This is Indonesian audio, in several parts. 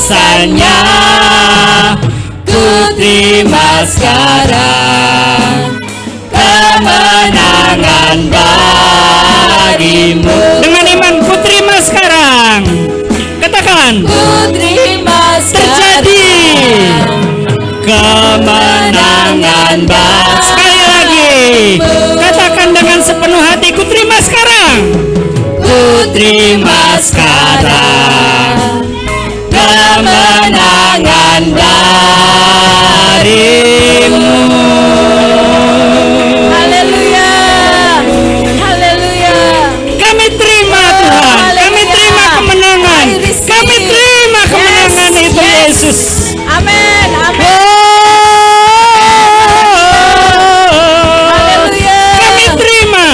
rasanya ku terima sekarang kemenangan bagimu. Dengan iman ku terima sekarang. Katakan, ku terima sekarang terjadi kemenangan bagimu. sekali lagi. Katakan dengan sepenuh hati, ku terima sekarang. Ku terima sekarang kemenangan darimu. Haleluya, haleluya. Kami terima Tuhan, kami terima kemenangan, kami terima kemenangan itu Yesus. Amin, amin. Kami terima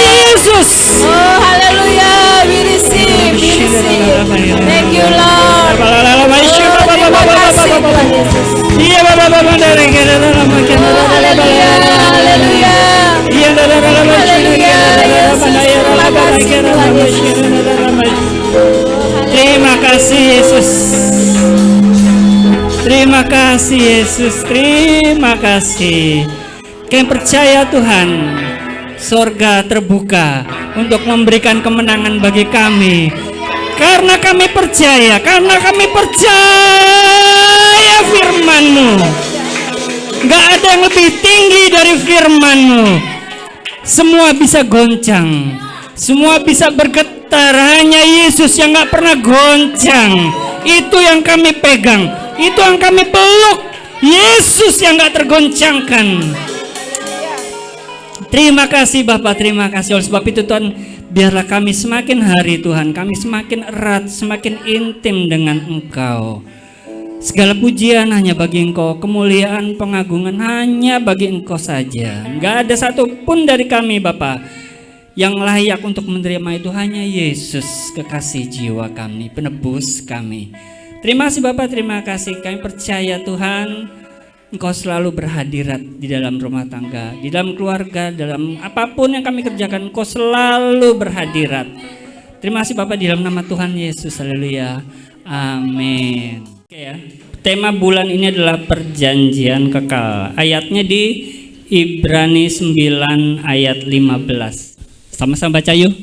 Yesus. Oh, haleluya, we receive, we receive. Thank you, Lord. Terima kasih, Tuhan Yesus. Iya, Bapak Haleluya, haleluya. Terima kasih Yesus. Terima kasih Yesus. Terima kasih. Kami percaya Tuhan, sorga terbuka untuk memberikan kemenangan bagi kami. Karena kami percaya firman-Mu. Gak ada yang lebih tinggi dari firman-Mu. Semua bisa goncang, semua bisa bergetar. Hanya Yesus yang gak pernah goncang. Itu yang kami pegang, itu yang kami peluk. Yesus yang gak tergoncangkan. Terima kasih Bapak, terima kasih. Oleh sebab itu Tuhan, biarlah kami semakin hari Tuhan, kami semakin erat, semakin intim dengan Engkau. Segala pujian hanya bagi Engkau, kemuliaan, pengagungan hanya bagi Engkau saja. Enggak ada satupun dari kami Bapak yang layak untuk menerima itu, hanya Yesus, kekasih jiwa kami, penebus kami. Terima kasih Bapak, terima kasih. Kami percaya Tuhan, Engkau selalu berhadirat di dalam rumah tangga, di dalam keluarga, dalam apapun yang kami kerjakan, Engkau selalu berhadirat. Terima kasih Bapak, di dalam nama Tuhan Yesus. Haleluya. Amin. Oke ya. Tema bulan ini adalah perjanjian kekal. Ayatnya di Ibrani 9 ayat 15. Sama-sama baca yuk.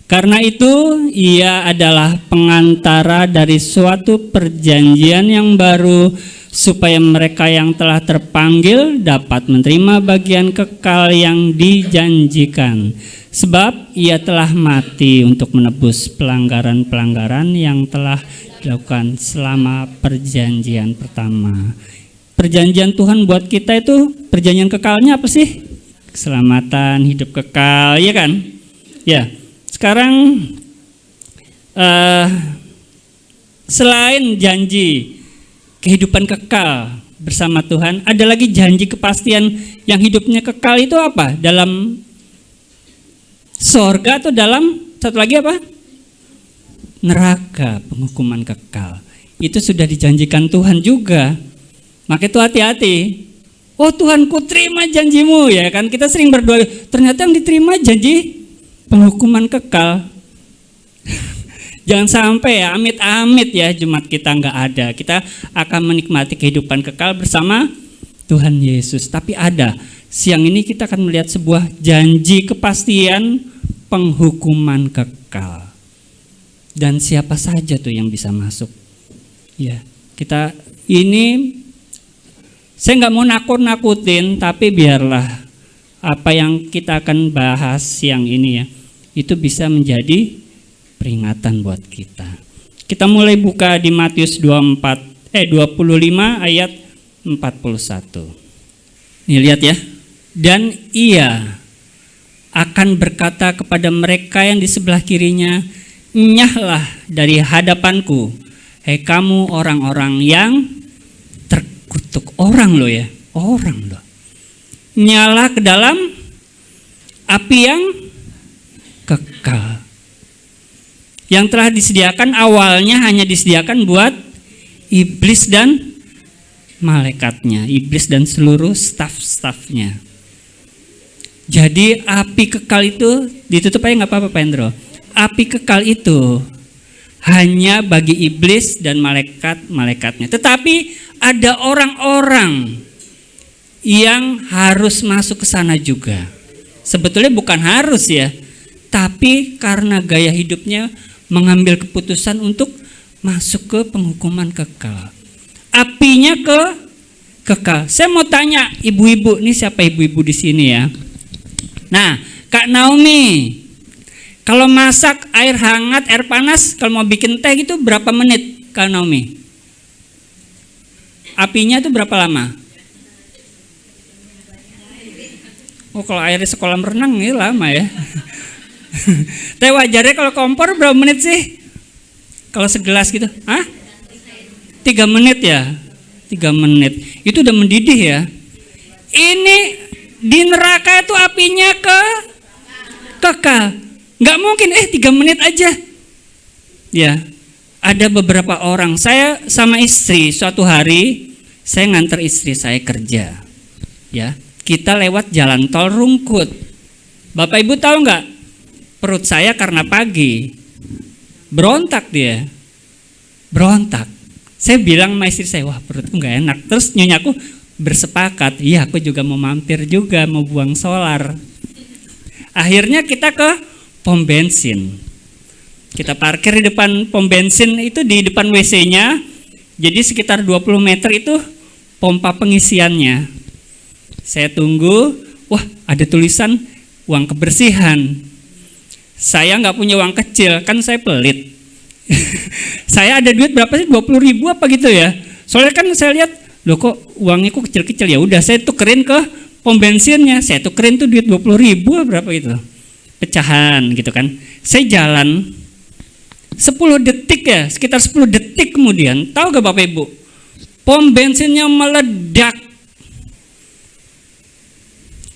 Karena itu ia adalah pengantara dari suatu perjanjian yang baru, supaya mereka yang telah terpanggil dapat menerima bagian kekal yang dijanjikan. Sebab ia telah mati untuk menebus pelanggaran-pelanggaran yang telah dilakukan selama perjanjian pertama. Perjanjian Tuhan buat kita itu, perjanjian kekalnya apa sih? Keselamatan, hidup kekal, ya kan? Ya, sekarang selain janji kehidupan kekal bersama Tuhan, ada lagi janji kepastian yang hidupnya kekal. Itu apa? Dalam sorga atau dalam satu lagi apa? Neraka, penghukuman kekal. Itu sudah dijanjikan Tuhan juga. Maka itu hati-hati. Oh Tuhan, ku terima janjimu, ya kan? Kita sering berdoa, ternyata yang diterima janji penghukuman kekal. Jangan sampai ya, amit-amit ya jemaat kita nggak ada. Kita akan menikmati kehidupan kekal bersama Tuhan Yesus. Tapi ada, siang ini kita akan melihat sebuah janji kepastian penghukuman kekal. Dan siapa saja tuh yang bisa masuk? Ya, kita ini, saya nggak mau nakut-nakutin, tapi biarlah apa yang kita akan bahas siang ini ya, itu bisa menjadi peringatan buat kita. Kita mulai buka di Matius 25 ayat 41. Nih lihat ya. Dan ia akan berkata kepada mereka yang di sebelah kirinya, "Nyahlah dari hadapanku, hei kamu orang-orang yang terkutuk." Orang loh ya, orang loh. Nyala ke dalam api yang kekal, yang telah disediakan, awalnya hanya disediakan buat iblis dan malaikatnya, iblis dan seluruh staf-stafnya. Jadi api kekal itu ditutup aja nggak apa-apa Pak Hendro. Api kekal itu hanya bagi iblis dan malaikat-malaikatnya. Tetapi ada orang-orang yang harus masuk ke sana juga. Sebetulnya bukan harus ya, tapi karena gaya hidupnya mengambil keputusan untuk masuk ke penghukuman kekal. Apinya kekal. Saya mau tanya ibu-ibu, ini siapa ibu-ibu di sini ya? Nah, Kak Naomi, kalau masak air hangat, air panas, kalau mau bikin teh gitu berapa menit, Kak Naomi? Apinya itu berapa lama? Oh, kalau air di sekolah renang ini lama ya. Teh wajarnya kalau kompor berapa menit sih? Kalau segelas gitu? 3 menit ya? 3 menit. Itu udah mendidih ya. Ini di neraka itu apinya kekal. Nggak mungkin 3 menit aja. Ya, ada beberapa orang. Saya sama istri suatu hari saya nganter istri saya kerja. Ya, kita lewat jalan tol Rungkut. Bapak Ibu tahu nggak? Perut saya karena pagi berontak dia. Berontak. Saya bilang sama istri saya, wah perutku nggak enak. Terus nyonyaku bersepakat, iya aku juga mau mampir juga, mau buang solar. Akhirnya kita ke pom bensin. Kita parkir di depan pom bensin itu di depan WC-nya. Jadi sekitar 20 meter itu pompa pengisiannya. Saya tunggu, wah ada tulisan uang kebersihan. Saya nggak punya uang kecil, kan saya pelit. Saya ada duit berapa sih, 20.000 apa gitu ya. Soalnya kan saya lihat, loh kok uangnya kok kecil-kecil, ya udah saya tukerin ke pom bensinnya. Saya tukerin tuh duit 20.000 berapa gitu, pecahan gitu kan. Saya jalan 10 detik ya, sekitar 10 detik kemudian, tahu gak Bapak Ibu, pom bensinnya meledak.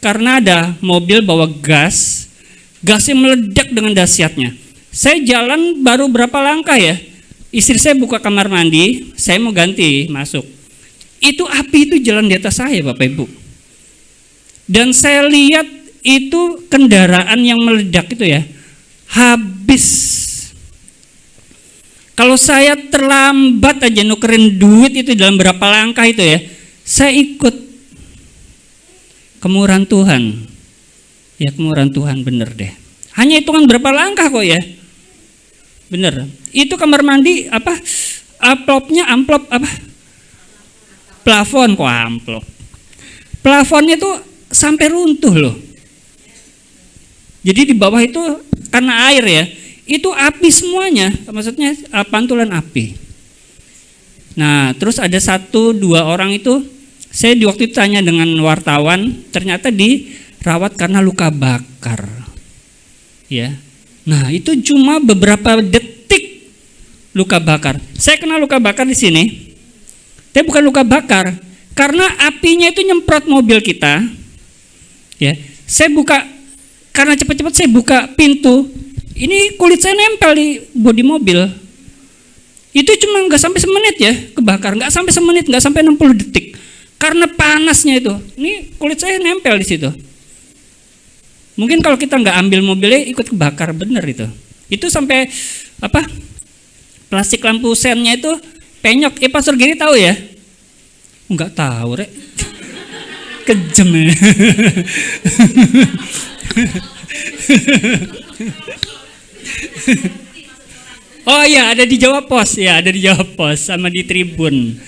Karena ada mobil bawa gasnya meledak dengan dahsyatnya. Saya jalan baru berapa langkah ya, istri saya buka kamar mandi, saya mau ganti masuk. Itu api itu jalan di atas saya Bapak Ibu. Dan saya lihat itu kendaraan yang meledak itu ya, habis. Kalau saya terlambat aja nukerin duit itu dalam berapa langkah itu ya, saya ikut. Kemurahan Tuhan. Ya kemurahan Tuhan bener deh. Hanya hitungan berapa langkah kok ya. Bener. Itu kamar mandi apa? Amplop apa? Plafon kok amplop. Plafonnya tuh sampai runtuh loh. Jadi di bawah itu karena air ya, itu api semuanya. Maksudnya pantulan api. Nah, terus ada 1-2 orang itu, saya di waktu itu tanya dengan wartawan, ternyata dirawat karena luka bakar. Ya. Nah, itu cuma beberapa detik luka bakar. Saya kena luka bakar di sini. Tapi bukan luka bakar, karena apinya itu nyemprot mobil kita. Ya. Saya buka, karena cepat-cepat saya buka pintu. Ini kulit saya nempel di bodi mobil. Itu cuma nggak sampai semenit ya kebakar, nggak sampai semenit, nggak sampai 60 detik. Karena panasnya itu, ini kulit saya nempel di situ. Mungkin kalau kita nggak ambil mobilnya ikut kebakar bener itu. Itu sampai apa? Plastik lampu sennya itu penyok. Pastor Giri tahu ya? Nggak tahu, Rek. Kejem ya. Oh iya, ada di Jawa Pos ya, ada di Jawa Pos sama di Tribun.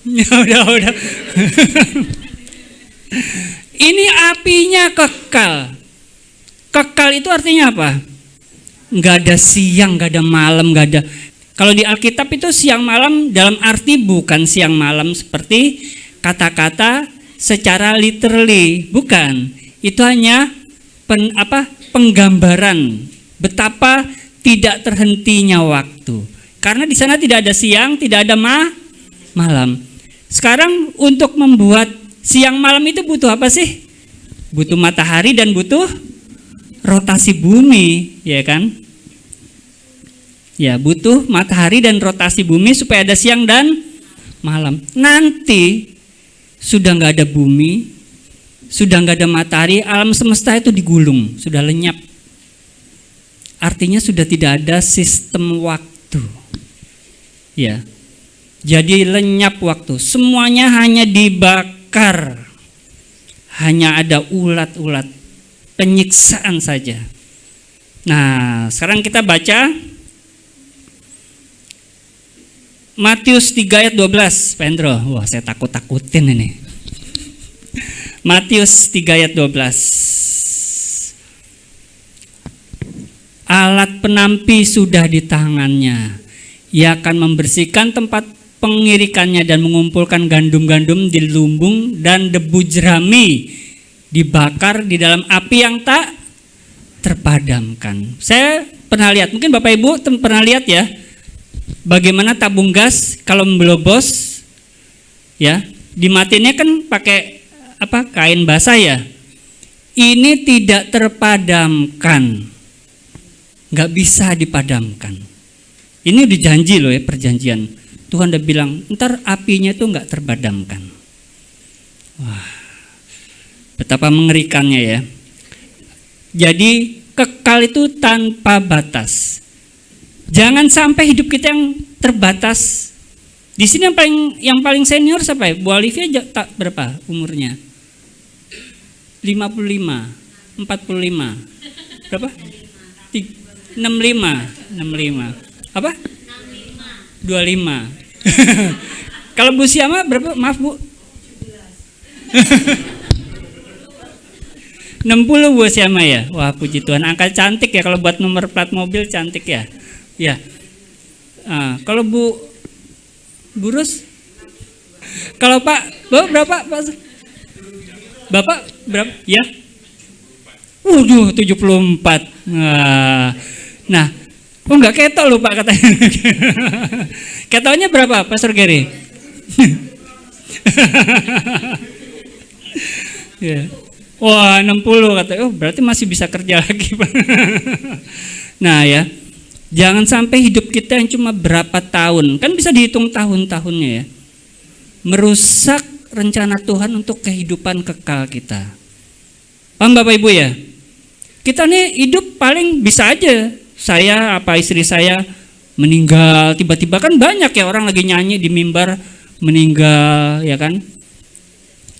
Ya udah. Ini apinya kekal. Kekal itu artinya apa? Nggak ada siang, nggak ada malam, nggak ada. Kalau di Alkitab itu siang malam dalam arti bukan siang malam seperti kata-kata secara literally, bukan. Itu hanya penggambaran betapa tidak terhentinya waktu. Karena di sana tidak ada siang, tidak ada malam. Sekarang untuk membuat siang malam itu butuh apa sih? Butuh matahari dan butuh rotasi bumi, ya kan? Ya, butuh matahari dan rotasi bumi supaya ada siang dan malam. Nanti sudah nggak ada bumi, sudah nggak ada matahari, alam semesta itu digulung, sudah lenyap. Artinya sudah tidak ada sistem waktu. Ya. Jadi lenyap waktu. Semuanya hanya dibakar. Hanya ada ulat-ulat, penyiksaan saja. Nah, sekarang kita baca Matius 3 ayat 12, Pak Hendro. Wah, saya takut-takutin ini. Matius 3 ayat 12. Alat penampi sudah di tangannya. Ia akan membersihkan tempat pengirikannya dan mengumpulkan gandum-gandum di lumbung dan debu jerami dibakar di dalam api yang tak terpadamkan. Saya pernah lihat, mungkin Bapak Ibu pernah lihat ya, bagaimana tabung gas kalau melobos ya, dimatinnya kan pakai kain basah ya. Ini tidak terpadamkan. Nggak bisa dipadamkan. Ini udah janji loh ya, perjanjian. Tuhan udah bilang, ntar apinya itu nggak terpadamkan. Wah, betapa mengerikannya ya. Jadi kekal itu tanpa batas. Jangan sampai hidup kita yang terbatas. Di sini yang paling senior siapa ya? Bu Olivia tak berapa umurnya? 55, 45. Berapa? 65. Apa? 25. Kalau Bu Siama berapa? Maaf Bu. 60 Bu Siama ya. Wah, puji Tuhan, angka cantik ya, kalau buat nomor plat mobil cantik ya. Ya. Kalau Bu Rus? Kalau Pak, berapa Pak? Bapak berapa? Ya. 74. Nah, enggak ketok loh Pak katanya. Ketoknya berapa, Pastor Gary? Ya. Wah, 60 katanya. Oh, berarti masih bisa kerja lagi, Pak. Nah, ya. Jangan sampai hidup kita yang cuma berapa tahun, kan bisa dihitung tahun-tahunnya ya, merusak rencana Tuhan untuk kehidupan kekal kita. Paham Bapak Ibu ya? Kita nih hidup paling bisa aja, saya istri saya meninggal tiba-tiba, kan banyak ya orang lagi nyanyi di mimbar meninggal ya kan,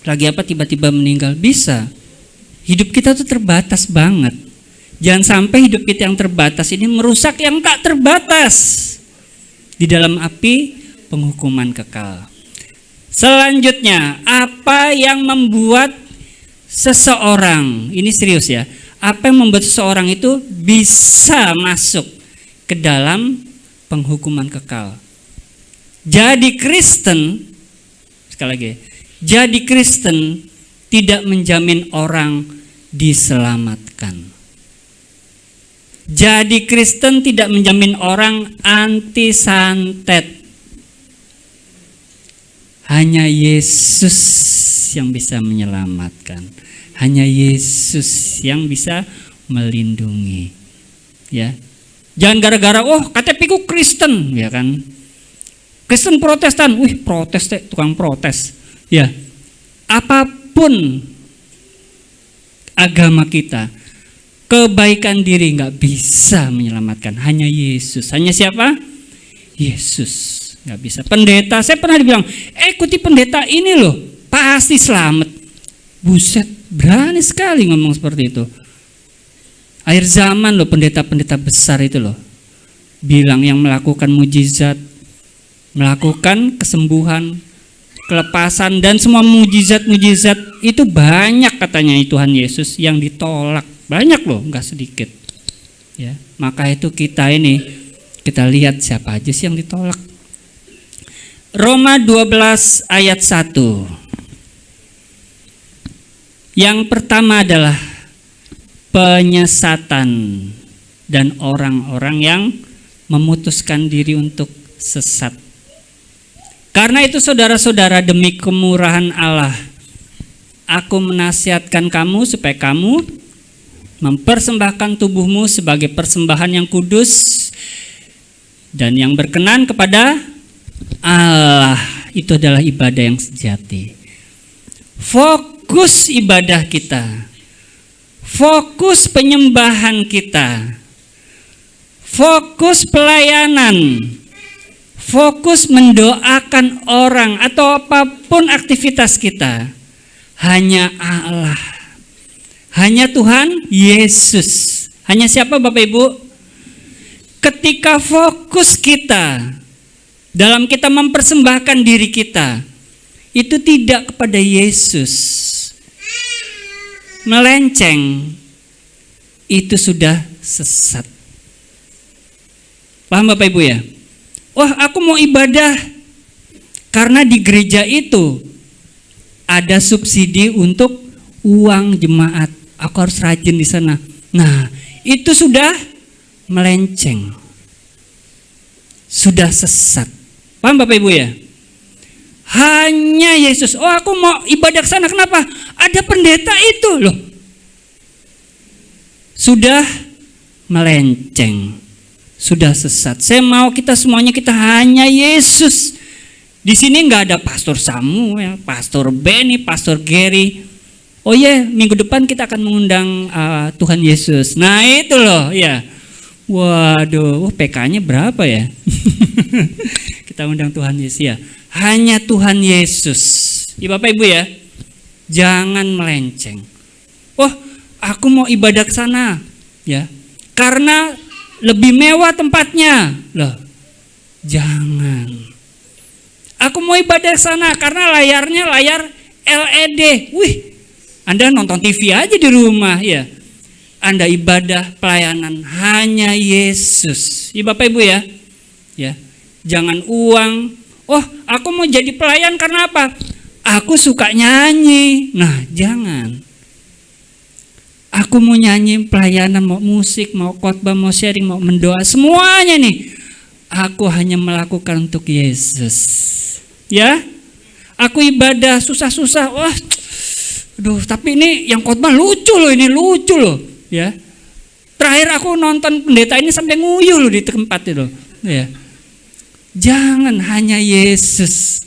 lagi tiba-tiba meninggal, bisa. Hidup kita tuh terbatas banget. Jangan sampai hidup kita yang terbatas ini merusak yang tak terbatas di dalam api penghukuman kekal. Selanjutnya, apa yang membuat seseorang, ini serius ya, apa yang membuat seseorang itu bisa masuk ke dalam penghukuman kekal? Jadi Kristen, sekali lagi, jadi Kristen tidak menjamin orang diselamatkan. Jadi Kristen tidak menjamin orang anti santet. Hanya Yesus yang bisa menyelamatkan. Hanya Yesus yang bisa melindungi. Ya. Jangan gara-gara KTP ku Kristen, ya kan? Kristen Protestan, protes deh, tukang protes. Ya. Apapun agama kita, kebaikan diri nggak bisa menyelamatkan. Hanya Yesus. Hanya siapa? Yesus. Nggak bisa. Pendeta, saya pernah dibilang, ikuti pendeta ini loh, pasti selamat. Buset, berani sekali ngomong seperti itu. Akhir zaman loh, pendeta-pendeta besar itu loh, bilang yang melakukan mujizat, melakukan kesembuhan, kelepasan, dan semua mujizat-mujizat itu banyak katanya Tuhan Yesus yang ditolak. Banyak loh, nggak sedikit. Ya, maka itu kita lihat siapa aja sih yang ditolak. Roma 12 ayat 1. Yang pertama adalah penyesatan dan orang-orang yang memutuskan diri untuk sesat. Karena itu saudara-saudara, demi kemurahan Allah, aku menasihatkan kamu supaya kamu mempersembahkan tubuhmu sebagai persembahan yang kudus dan yang berkenan kepada Allah. Itu adalah ibadah yang sejati. Fokus ibadah kita, fokus penyembahan kita, fokus pelayanan, fokus mendoakan orang atau apapun aktivitas kita, hanya Allah, hanya Tuhan Yesus. Hanya siapa Bapak Ibu? Ketika fokus kita dalam kita mempersembahkan diri kita itu tidak kepada Yesus, melenceng, itu sudah sesat. Paham Bapak Ibu ya? Wah, aku mau ibadah karena di gereja itu ada subsidi untuk uang jemaat. Aku harus rajin di sana. Nah, itu sudah melenceng. Sudah sesat. Paham Bapak Ibu ya? Hanya Yesus. Oh, aku mau ibadah ke sana, kenapa? Ada pendeta itu loh. Sudah melenceng. Sudah sesat. Saya mau kita semuanya kita hanya Yesus. Di sini nggak ada Pastor Samuel, Pastor Benny, Pastor Gary. Oh ya, minggu depan kita akan mengundang Tuhan Yesus. Nah itu loh, ya. Waduh, PK-nya berapa ya? Kita undang Tuhan Yesus ya. Hanya Tuhan Yesus. Ya Bapak Ibu ya, jangan melenceng. Oh, aku mau ibadah ke sana, ya. Karena lebih mewah tempatnya. Loh, jangan. Aku mau ibadah ke sana karena layarnya layar LED. Wih, Anda nonton TV aja di rumah ya. Anda ibadah pelayanan hanya Yesus. Ya Bapak Ibu ya. Ya. Jangan uang. Oh, aku mau jadi pelayan karena apa? Aku suka nyanyi. Nah, jangan. Aku mau nyanyi pelayanan, mau musik, mau khotbah, mau sharing, mau mendoa, semuanya nih. Aku hanya melakukan untuk Yesus. Ya. Aku ibadah susah-susah. Wah, aduh, tapi ini yang khotbah lucu loh, ini lucu loh, ya. Terakhir aku nonton pendeta ini sampai nguyuh loh di tempat itu, ya. Jangan hanya Yesus.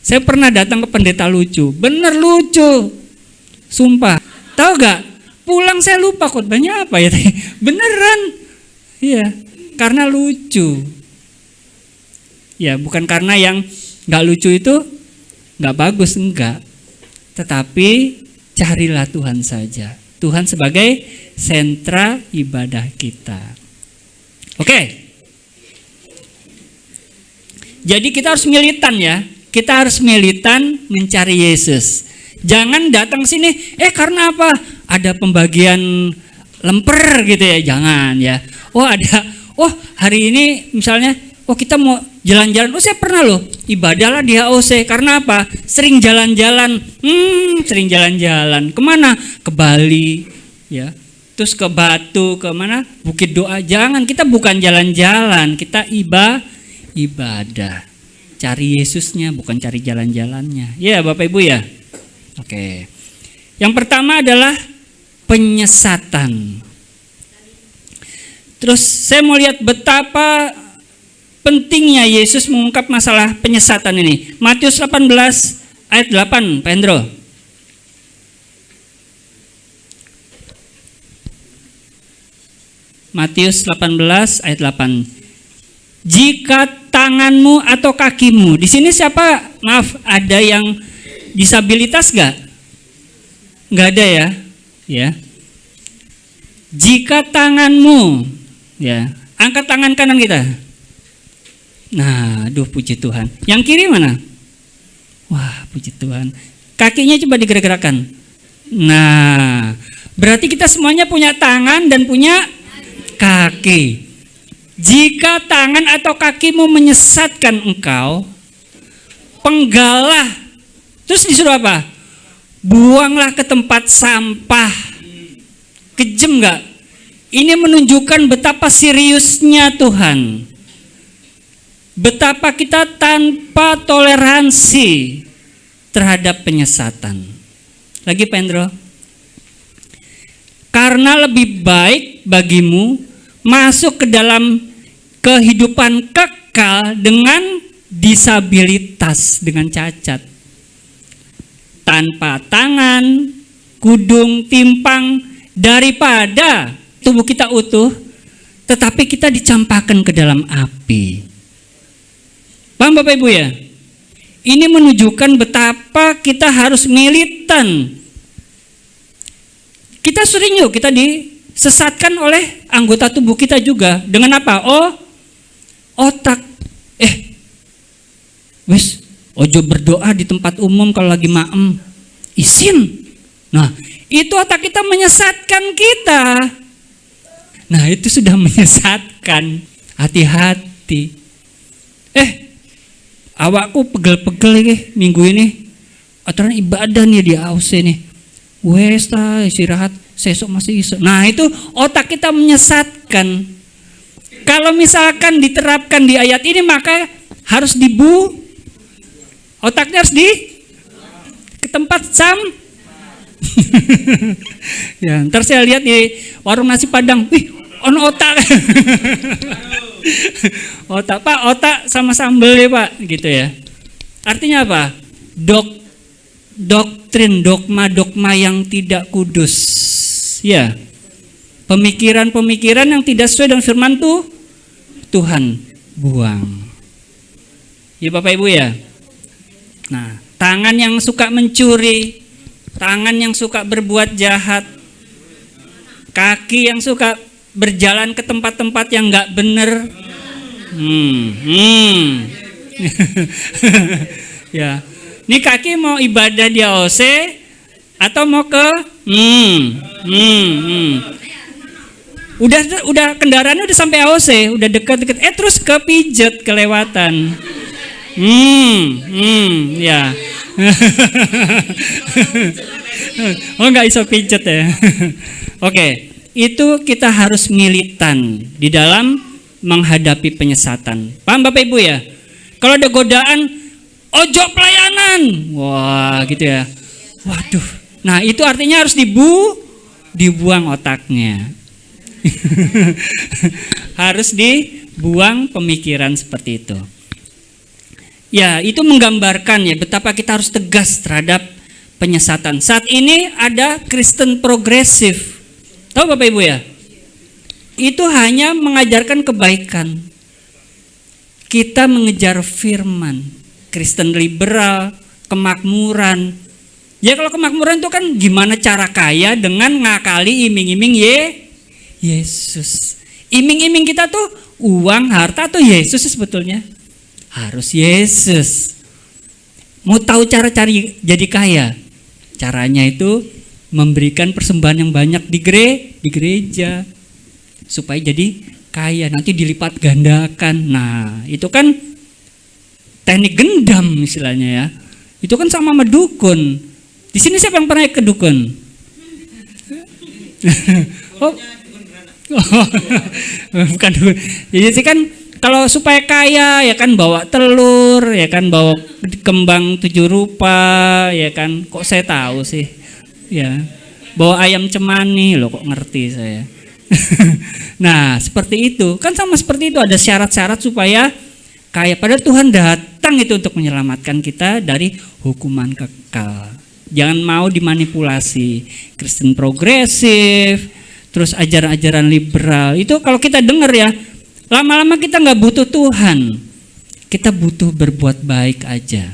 Saya pernah datang ke pendeta lucu, bener lucu, sumpah. Tahu gak? Pulang saya lupa khotbahnya apa ya, beneran, ya, karena lucu. Ya, bukan karena yang nggak lucu itu nggak bagus, enggak. Tetapi carilah Tuhan saja. Tuhan sebagai sentra ibadah kita. Oke. Jadi kita harus militan ya. Kita harus militan mencari Yesus. Jangan datang sini, karena apa? Ada pembagian lemper gitu ya. Jangan ya. Hari ini misalnya, kita mau jalan-jalan. Saya pernah loh ibadahlah di HOC. Karena apa? Sering jalan-jalan. Sering jalan-jalan. Kemana? Ke Bali, ya. Terus ke Batu, ke mana? Bukit Doa. Jangan, kita bukan jalan-jalan. Kita ibadah. Cari Yesusnya, bukan cari jalan-jalannya. Ya, Bapak Ibu ya. Oke. Yang pertama adalah penyesatan. Terus saya mau lihat betapa pentingnya Yesus mengungkap masalah penyesatan ini. Matius 18 ayat 8, Pak Hendro. Matius 18 ayat 8. Jika tanganmu atau kakimu, di sini siapa? Maaf, ada yang disabilitas gak? Gak ada ya? Ya. Jika tanganmu, ya, angkat tangan kanan kita. Nah, aduh puji Tuhan. Yang kiri mana? Wah, puji Tuhan. Kakinya coba digerak-gerakkan. Nah, berarti kita semuanya punya tangan dan punya kaki. Jika tangan atau kakimu menyesatkan engkau, penggalah. Terus disuruh apa? Buanglah ke tempat sampah. Kejem gak? Ini menunjukkan betapa seriusnya Tuhan. Betapa kita tanpa toleransi terhadap penyesatan. Lagi Pak Hendro. Karena lebih baik bagimu masuk ke dalam kehidupan kekal dengan disabilitas, dengan cacat, tanpa tangan, kudung, timpang, daripada tubuh kita utuh tetapi kita dicampakkan ke dalam api. Paham Bapak Ibu ya? Ini menunjukkan betapa kita harus militan. Kita sering kita disesatkan oleh anggota tubuh kita juga. Dengan apa? Otak. Wes, ojo berdoa di tempat umum kalau lagi maem. Isin. Nah, itu otak kita menyesatkan kita. Nah, itu sudah menyesatkan. Hati-hati. Awakku pegel-pegel nih minggu ini. Aturan ibadah nih di AUC nih. Wes lah istirahat, sesok masih iso. Nah, itu otak kita menyesatkan. Kalau misalkan diterapkan di ayat ini, maka harus otaknya harus ke tempat ya, ntar saya lihat di warung nasi Padang, wih, ono otak. Otak Pak, otak sama sambel ya Pak, gitu ya. Artinya apa? Doktrin, dogma yang tidak kudus. Ya. Pemikiran-pemikiran yang tidak sesuai dengan firman Tuhan, buang. Ya Bapak Ibu ya. Nah, tangan yang suka mencuri, tangan yang suka berbuat jahat, kaki yang suka berjalan ke tempat-tempat yang nggak benar. Ya, ini kaki mau ibadah di AOC atau mau ke Udah kendaraannya udah sampai AOC, udah deket-deket, terus kepijet kelewatan. Ya. Nggak iso pijet ya. Oke, itu kita harus militan di dalam menghadapi penyesatan. Paham Bapak Ibu ya? Kalau ada godaan, ojo pelayanan. Wah, gitu ya. Waduh. Nah, itu artinya harus dibuang otaknya. Harus dibuang pemikiran seperti itu. Ya, itu menggambarkan ya betapa kita harus tegas terhadap penyesatan. Saat ini ada Kristen progresif. Tahu Bapak Ibu ya? Itu hanya mengajarkan kebaikan. Kita mengejar firman. Kristen liberal, kemakmuran. Ya kalau kemakmuran itu kan gimana cara kaya dengan ngakali iming-iming Yesus. Iming-iming kita tuh uang, harta atau Yesus sebetulnya? Harus Yesus. Mau tahu cara cari jadi kaya? Caranya itu memberikan persembahan yang banyak di gereja supaya jadi kaya, nanti dilipat gandakan. Nah, itu kan teknik gendam istilahnya ya. Itu kan sama dukun. Di sini siapa yang pernah ke dukun? Bukan dukun. Jadi sih kan kalau supaya kaya ya kan bawa telur, ya kan bawa kembang 7 rupa, ya kan. Kok saya tahu sih? Ya. Bawa ayam cemani loh, kok ngerti saya. Nah, seperti itu. Kan sama seperti itu, ada syarat-syarat supaya kaya. Padahal Tuhan datang itu untuk menyelamatkan kita dari hukuman kekal. Jangan mau dimanipulasi. Kristen progresif, terus ajaran-ajaran liberal. Itu kalau kita dengar ya, lama-lama kita nggak butuh Tuhan. Kita butuh berbuat baik aja.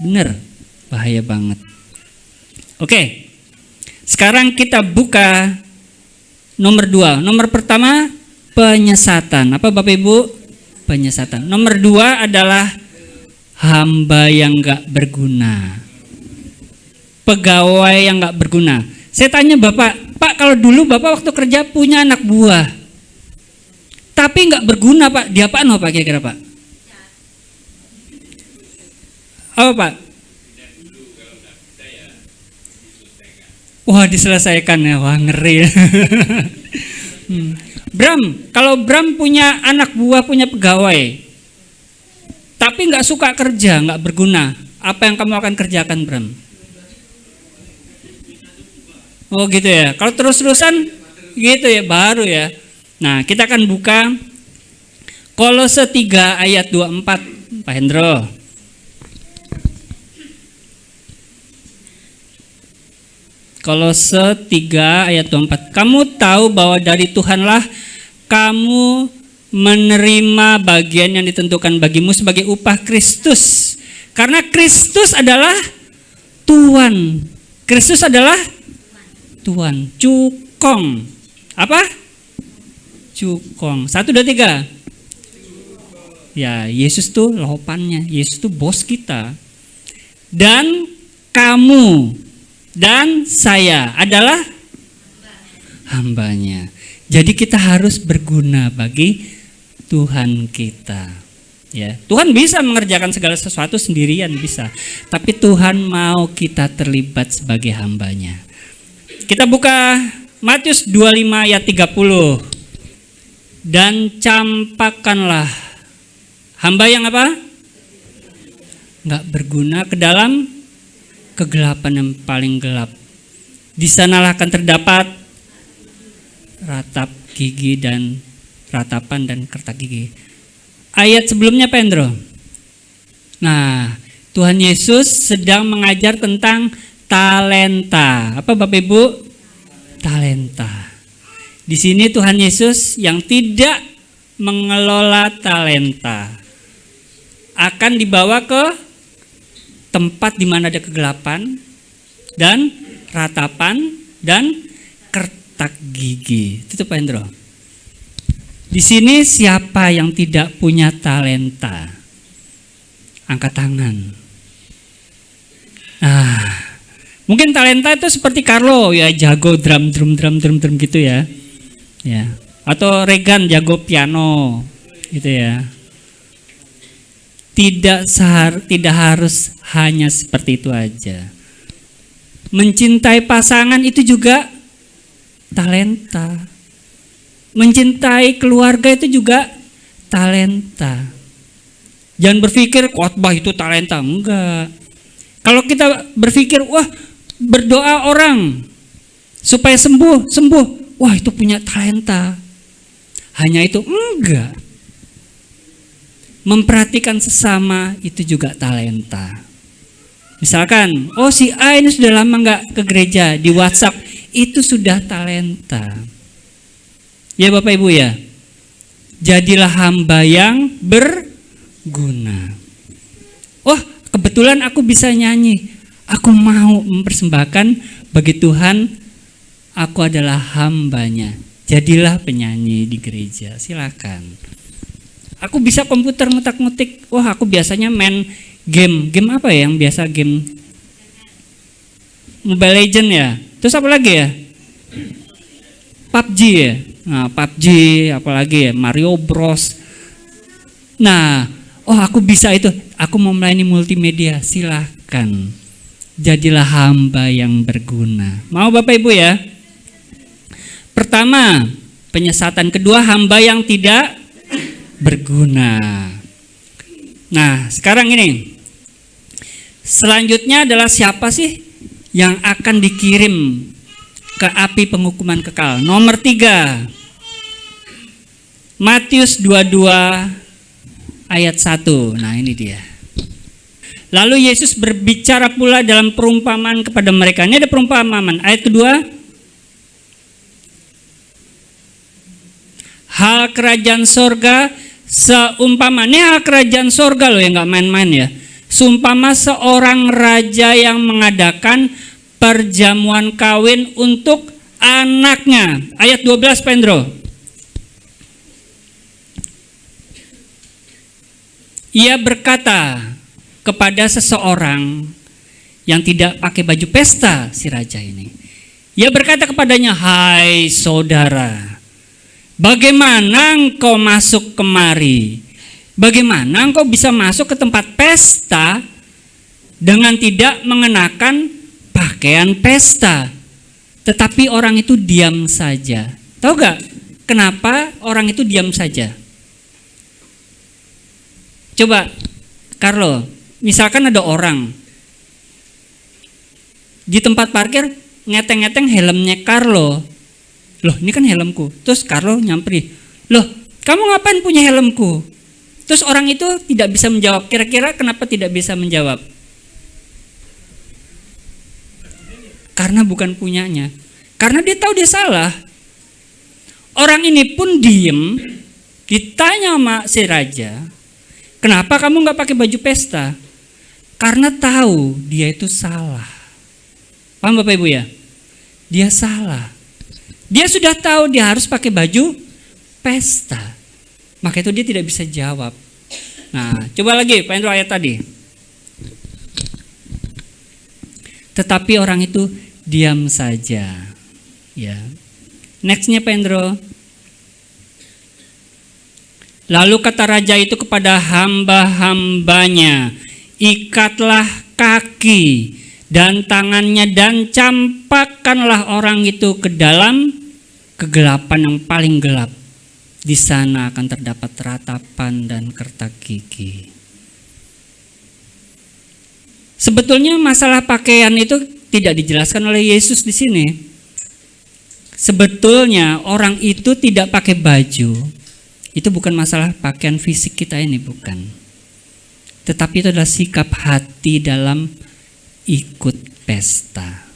Bener, bahaya banget. Oke, sekarang kita buka nomor 2. Nomor pertama, penyesatan. Apa Bapak Ibu? Penyesatan. Nomor 2 adalah hamba yang nggak berguna. Pegawai yang nggak berguna. Saya tanya Bapak, Pak, kalau dulu Bapak waktu kerja punya anak buah, tapi nggak berguna Pak, diapaan Pak kira-kira Pak? Apa Pak? Wah, diselesaikan ya, wah ngeri. Bram, kalau Bram punya anak buah, punya pegawai, tapi nggak suka kerja, nggak berguna, apa yang kamu akan kerjakan Bram? Oh gitu ya, kalau terus-terusan gitu ya, baru ya. Nah, kita akan buka Kolose 3 ayat 24, Pak Hendro. Kolose 3 ayat 24. Kamu tahu bahwa dari Tuhanlah kamu menerima bagian yang ditentukan bagimu sebagai upah Kristus. Karena Kristus adalah Tuhan. Kristus adalah Tuhan. Cukong. Apa? Cukong. 1, 2, 3. Ya, Yesus tuh lopannya. Yesus tuh bos kita. Dan kamu dan saya adalah hambanya. Jadi kita harus berguna bagi Tuhan kita. Ya, Tuhan bisa mengerjakan segala sesuatu sendirian bisa, tapi Tuhan mau kita terlibat sebagai hambanya. Kita buka Matius 25 ayat 30. Dan campakkanlah hamba yang apa? Nggak berguna ke dalam kegelapan yang paling gelap. Di sanalah akan terdapat ratap gigi dan ratapan dan kertak gigi. Ayat sebelumnya apa, Endro? Nah, Tuhan Yesus sedang mengajar tentang talenta. Apa Bapak Ibu? Talenta. Di sini Tuhan Yesus yang tidak mengelola talenta akan dibawa ke tempat di mana ada kegelapan dan ratapan dan kertak gigi. Itu Pak Hendro. Di sini siapa yang tidak punya talenta? Angkat tangan. Nah, mungkin talenta itu seperti Carlo ya, jago drum gitu ya. Ya. Atau Regan jago piano gitu ya. Tidak harus hanya seperti itu aja. Mencintai pasangan itu juga talenta. Mencintai keluarga itu juga talenta. Jangan berpikir khotbah itu talenta, enggak. Kalau kita berpikir, wah berdoa orang supaya sembuh, wah itu punya talenta. Hanya itu enggak. Memperhatikan sesama itu juga talenta. Misalkan, oh si A ini sudah lama nggak ke gereja, di WhatsApp, itu sudah talenta. Ya Bapak Ibu ya, jadilah hamba yang berguna. Oh kebetulan aku bisa nyanyi, aku mau mempersembahkan bagi Tuhan, aku adalah hambanya. Jadilah penyanyi di gereja, silakan. Aku bisa komputer ngutak-ngutik. Wah, aku biasanya main game. Game apa ya yang biasa game? Mobile Legend ya. Terus apa lagi ya? PUBG ya. Nah, PUBG apalagi ya? Mario Bros. Nah, oh aku bisa itu. Aku mau melayani multimedia. Silakan. Jadilah hamba yang berguna. Mau Bapak Ibu ya? Pertama, penyesatan. Kedua, hamba yang tidak berguna. Nah, sekarang ini. Selanjutnya adalah siapa sih yang akan dikirim ke api penghukuman kekal? Nomor 3. Matius 22 ayat 1. Nah, ini dia. Lalu Yesus berbicara pula dalam perumpamaan kepada mereka. Ini ada perumpamaan. Ayat kedua. Hal kerajaan sorga seumpama, ini hal kerajaan sorga loh ya, nggak main-main ya. Seumpama seorang raja yang mengadakan perjamuan kawin untuk anaknya. Ayat 12 Pendro. Ia berkata kepada seseorang yang tidak pakai baju pesta, si raja ini. Ia berkata kepadanya, hai saudara, bagaimana engkau masuk kemari? Bagaimana engkau bisa masuk ke tempat pesta dengan tidak mengenakan pakaian pesta? Tetapi orang itu diam saja. Tahu gak kenapa orang itu diam saja? Coba, Carlo, misalkan ada orang di tempat parkir ngeteng-ngeteng helmnya Carlo. Loh, ini kan helmku. Terus Carlo nyamperin, loh, kamu ngapain punya helmku? Terus orang itu tidak bisa menjawab. Kira-kira kenapa tidak bisa menjawab? Karena bukan punyanya. Karena dia tahu dia salah. Orang ini pun diem Ditanya sama si raja, kenapa kamu nggak pakai baju pesta? Karena tahu dia itu salah. Paham Bapak Ibu ya? Dia salah. Dia sudah tahu dia harus pakai baju pesta. Maka itu dia tidak bisa jawab. Nah, coba lagi Pak Endro ayat tadi. Tetapi orang itu diam saja. Ya. Nextnya Pak Endro. Lalu kata raja itu kepada hamba-hambanya, ikatlah kaki dan tangannya dan campakkanlah orang itu ke dalam kegelapan yang paling gelap. Di sana akan terdapat ratapan dan kertak gigi. Sebetulnya masalah pakaian itu tidak dijelaskan oleh Yesus di sini. Sebetulnya orang itu tidak pakai baju. Itu bukan masalah pakaian fisik kita ini, bukan. Tetapi itu adalah sikap hati dalam ikut pesta.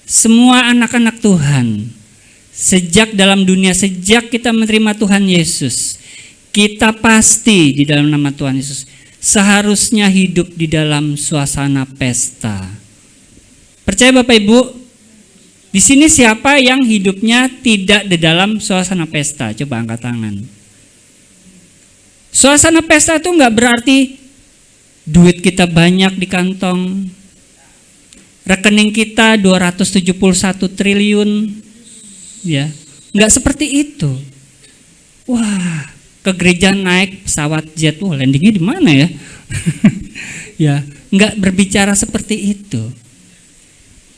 Semua anak-anak Tuhan, sejak dalam dunia, sejak kita menerima Tuhan Yesus, kita pasti di dalam nama Tuhan Yesus seharusnya hidup di dalam suasana pesta. Percaya Bapak Ibu? Di sini siapa yang hidupnya tidak di dalam suasana pesta? Coba angkat tangan. Suasana pesta itu nggak berarti duit kita banyak di kantong, rekening kita 271 triliun, ya, nggak seperti itu. Wah, ke gereja naik pesawat jet, wah landingnya di mana ya? Ya, nggak berbicara seperti itu.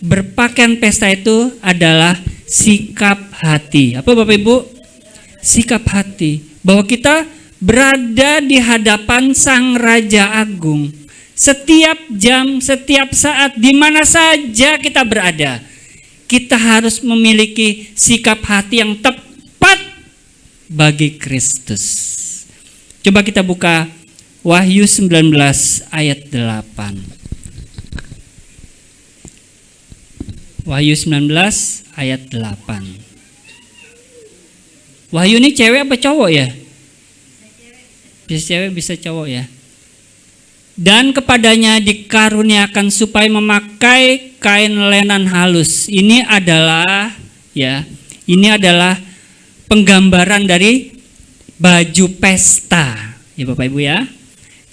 Berpakaian pesta itu adalah sikap hati. Apa Bapak Ibu? Sikap hati. Bahwa kita berada di hadapan Sang Raja Agung. Setiap jam, setiap saat, di mana saja kita berada. Kita harus memiliki sikap hati yang tepat bagi Kristus. Coba kita buka Wahyu 19 ayat 8. Wahyu 19 ayat 8. Wahyu ini cewek apa cowok ya? Bisa cewek, bisa cowok ya. Dan kepadanya dikaruniakan supaya memakai kain lenan halus. Ini adalah penggambaran dari baju pesta. Ya Bapak Ibu ya.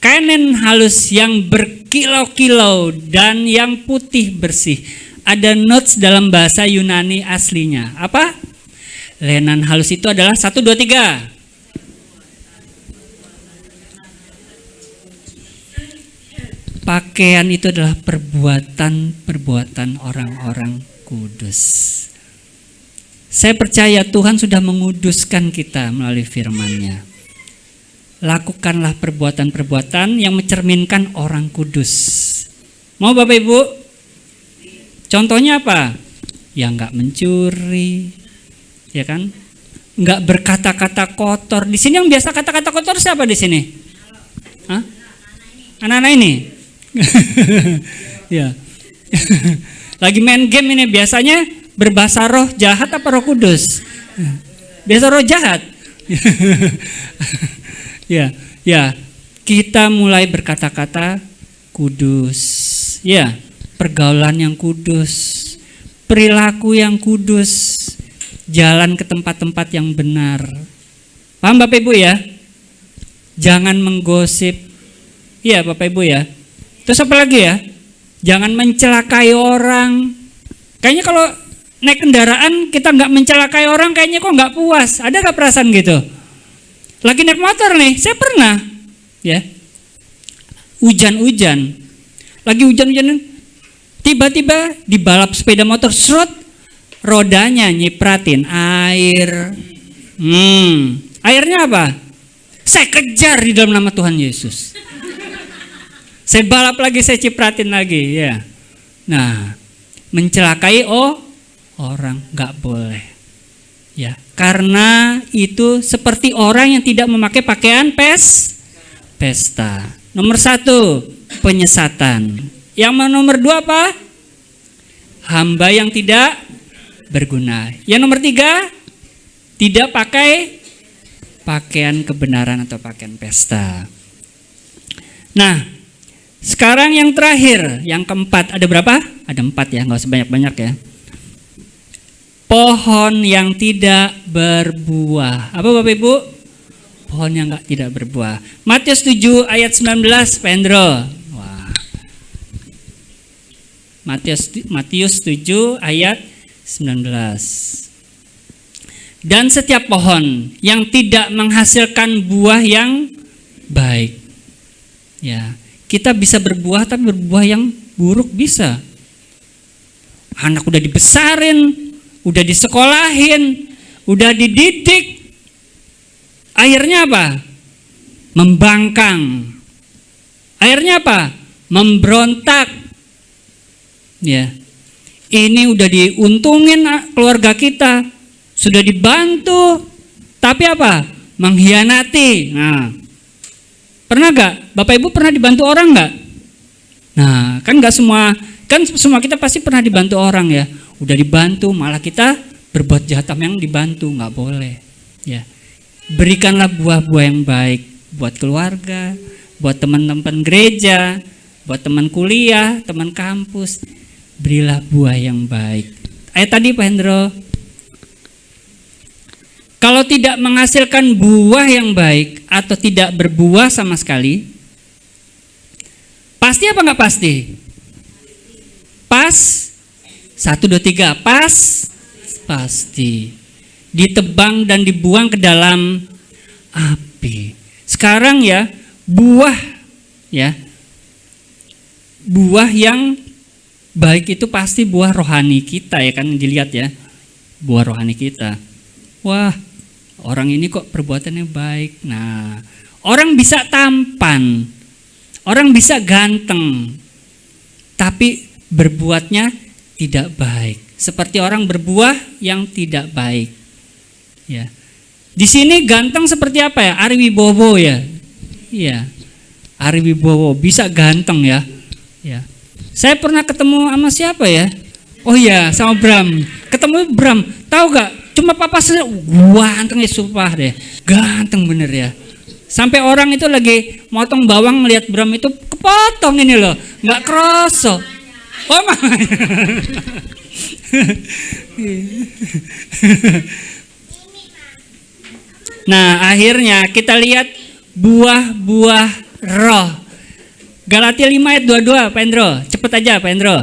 Kain lenan halus yang berkilau-kilau dan yang putih bersih. Ada notes dalam bahasa Yunani aslinya. Apa? Lenan halus itu adalah 1, 2, 3. Pakaian itu adalah perbuatan orang-orang kudus. Saya percaya Tuhan sudah menguduskan kita melalui firman-Nya. Lakukanlah perbuatan-perbuatan yang mencerminkan orang kudus. Mau Bapak Ibu? Contohnya apa? Ya nggak mencuri, ya kan? Nggak berkata-kata kotor. Di sini yang biasa kata-kata kotor siapa di sini? Hah? Anak-anak ini? Ya. Lagi main game ini biasanya berbahasa roh jahat apa roh kudus? Biasa roh jahat. Ya. Kita mulai berkata-kata kudus. Ya. Pergaulan yang kudus, perilaku yang kudus, jalan ke tempat-tempat yang benar. Paham Bapak Ibu ya? Jangan menggosip. Iya Bapak Ibu ya. Terus apa lagi ya? Jangan mencelakai orang. Kayaknya kalau naik kendaraan kita nggak mencelakai orang, kayaknya kok nggak puas. Ada nggak perasaan gitu? Lagi naik motor nih, saya pernah. Ya. Hujan-hujan. Lagi hujan-hujan. Tiba-tiba di balap sepeda motor, serot, rodanya nyipratin air. Airnya apa? Saya kejar di dalam nama Tuhan Yesus. Saya balap lagi, saya cipratin lagi, ya. Nah, mencelakai orang nggak boleh, ya. Karena itu seperti orang yang tidak memakai pakaian pesta. Nomor 1, penyesatan. Yang nomor 2 apa? Hamba yang tidak berguna. Yang nomor 3, tidak pakai pakaian kebenaran atau pakaian pesta. Nah, sekarang yang terakhir, yang keempat, ada berapa? Ada 4 ya, nggak usah banyak-banyak ya. Pohon yang tidak berbuah. Apa Bapak Ibu? Pohon yang tidak berbuah. Matius 7 ayat 19, Pak Hendro. Wah. Matius 7 ayat 19. Dan setiap pohon yang tidak menghasilkan buah yang baik. Ya, kita bisa berbuah tapi berbuah yang buruk bisa. Anak udah dibesarin, udah disekolahin, udah dididik. Akhirnya apa? Membangkang. Akhirnya apa? Memberontak. Ya. Ini udah diuntungin keluarga kita, sudah dibantu, tapi apa? Mengkhianati. Nah, pernah gak? Bapak Ibu pernah dibantu orang gak? Nah, kan gak semua, kan semua kita pasti pernah dibantu orang ya. Udah dibantu, malah kita berbuat jahat sama yang dibantu, gak boleh. Ya, berikanlah buah-buah yang baik buat keluarga, buat teman-teman gereja, buat teman kuliah, teman kampus. Berilah buah yang baik. Ayat tadi Pak Hendro. Kalau tidak menghasilkan buah yang baik atau tidak berbuah sama sekali, pasti apa nggak pasti? Pas? 1, 2, 3. Pas? Pasti. Ditebang dan dibuang ke dalam api. Sekarang ya, buah yang baik itu pasti buah rohani kita ya kan, dilihat ya, buah rohani kita. Wah, orang ini kok perbuatannya baik. Nah, orang bisa tampan, orang bisa ganteng, tapi berbuatnya tidak baik. Seperti orang berbuah yang tidak baik. Ya, di sini ganteng seperti apa ya? Ari Wibowo ya, iya, Ari Wibowo bisa ganteng ya, ya. Saya pernah ketemu sama siapa ya? Oh iya, sama Bram. Ketemu Bram, tahu gak? Cuma papa saya, gantengnya sumpah deh, ganteng bener ya. Sampai orang itu lagi motong bawang ngeliat Bram itu kepotong ini loh, nggak kroso. Oh mamanya. Nah akhirnya kita lihat buah-buah roh. Galatia 5 ayat 22, Pak Hendro. Cepet aja Pak Hendro.